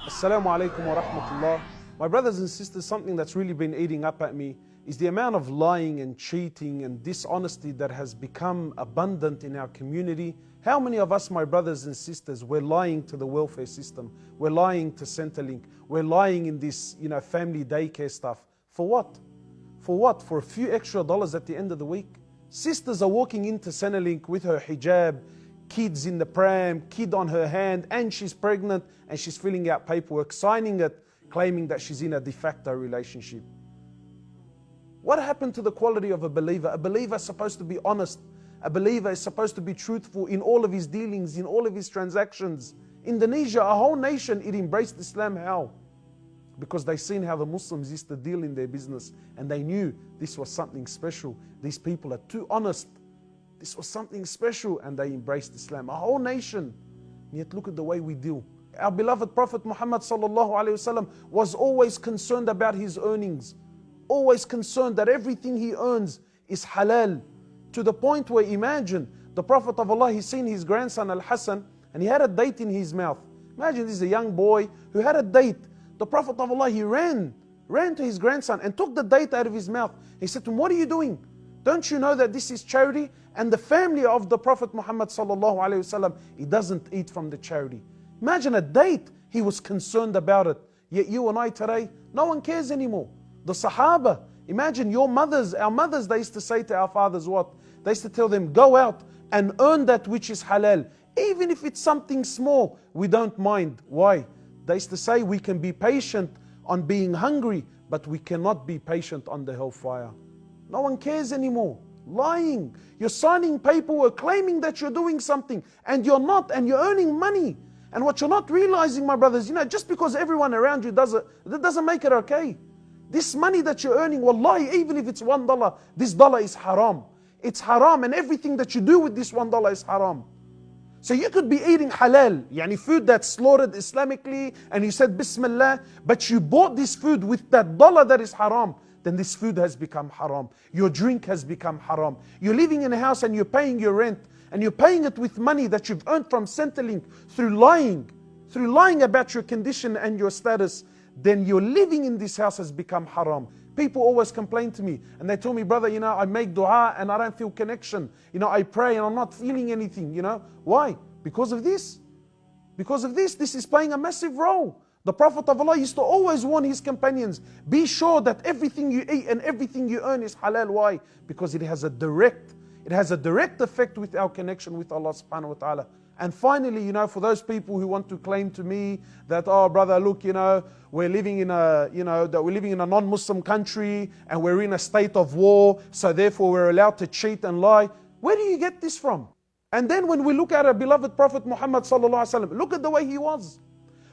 Assalamu alaikum wa rahmatullah. My brothers and sisters, something that's really been eating up at me is the amount of lying and cheating and dishonesty that has become abundant in our community. How many of us, my brothers and sisters, we're lying to the welfare system, we're lying to Centrelink, we're lying in this, family daycare stuff. For what? For what? For a few extra dollars at the end of the week? Sisters are walking into Centrelink with her hijab, kids in the pram, kid on her hand, and she's pregnant, and she's filling out paperwork, signing it, claiming that she's in a de facto relationship. What happened to the quality of a believer? A believer is supposed to be honest. A believer is supposed to be truthful in all of his dealings, in all of his transactions. Indonesia, a whole nation, it embraced Islam. How? Because they seen how the Muslims used to deal in their business, and they knew this was something special. These people are too honest. This was something special, and they embraced Islam. A whole nation. Yet look at the way we deal. Our beloved Prophet Muhammad sallallahu alaihi wasallam was always concerned about his earnings. Always concerned that everything he earns is halal. To the point where, imagine, the Prophet of Allah, he's seen his grandson Al-Hassan, and he had a date in his mouth. Imagine this is a young boy who had a date. The Prophet of Allah, he ran to his grandson and took the date out of his mouth. He said to him, "What are you doing? Don't you know that this is charity?" And the family of the Prophet Muhammad sallallahu alaihi wasallam, he doesn't eat from the charity. Imagine a date, he was concerned about it. Yet you and I today, no one cares anymore. The Sahaba, imagine our mothers, they used to say to our fathers what? They used to tell them, go out and earn that which is halal. Even if it's something small, we don't mind. Why? They used to say we can be patient on being hungry, but we cannot be patient on the hellfire. No one cares anymore. Lying. You're signing paperwork claiming that you're doing something, and you're not, and you're earning money. And what you're not realizing, my brothers, just because everyone around you does it, that doesn't make it okay. This money that you're earning, wallahi, even if it's $1, this dollar is haram. It's haram, and everything that you do with this $1 is haram. So you could be eating halal, food that's slaughtered Islamically, and you said Bismillah, but you bought this food with that dollar that is haram, then this food has become haram. Your drink has become haram. You're living in a house and you're paying your rent, and you're paying it with money that you've earned from Centrelink through lying about your condition and your status. Then you're living in this house has become haram. People always complain to me and they tell me, brother, I make dua and I don't feel connection. I pray and I'm not feeling anything. Why? Because of this. Because of this is playing a massive role. The Prophet of Allah used to always warn his companions, be sure that everything you eat and everything you earn is halal. Why? Because it has a direct effect with our connection with Allah subhanahu wa ta'ala. And finally, for those people who want to claim to me that, oh brother, look, we're living in a non-Muslim country and we're in a state of war, so therefore we're allowed to cheat and lie. Where do you get this from? And then when we look at our beloved Prophet Muhammad sallallahu alaihi wasallam, look at the way he was.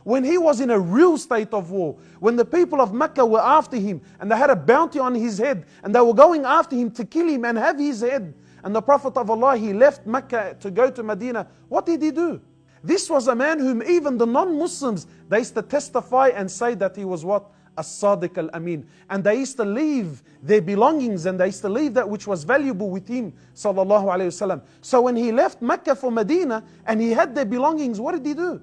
When he was in a real state of war, when the people of Mecca were after him and they had a bounty on his head and they were going after him to kill him and have his head, and the Prophet of Allah, he left Mecca to go to Medina, what did he do? This was a man whom even the non-Muslims, they used to testify and say that he was what? As-Sadiq al-Amin. And they used to leave their belongings and they used to leave that which was valuable with him, sallallahu alayhi wasallam. So when he left Mecca for Medina and he had their belongings, what did he do?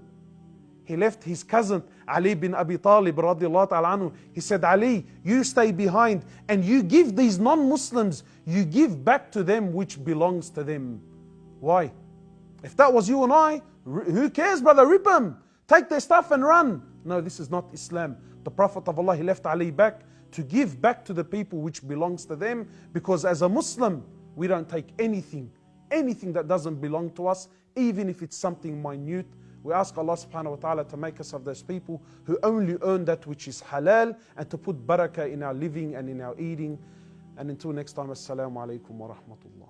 He left his cousin Ali bin Abi Talib radiallahu ta'ala anhu. He said, Ali, you stay behind and you give these non-Muslims, you give back to them which belongs to them. Why? If that was you and I, who cares, brother? Rip them. Take their stuff and run. No, this is not Islam. The Prophet of Allah, he left Ali back to give back to the people which belongs to them, because as a Muslim, we don't take anything that doesn't belong to us, even if it's something minute. We ask Allah subhanahu wa ta'ala to make us of those people who only earn that which is halal, and to put barakah in our living and in our eating. And until next time, assalamu alaikum wa rahmatullah.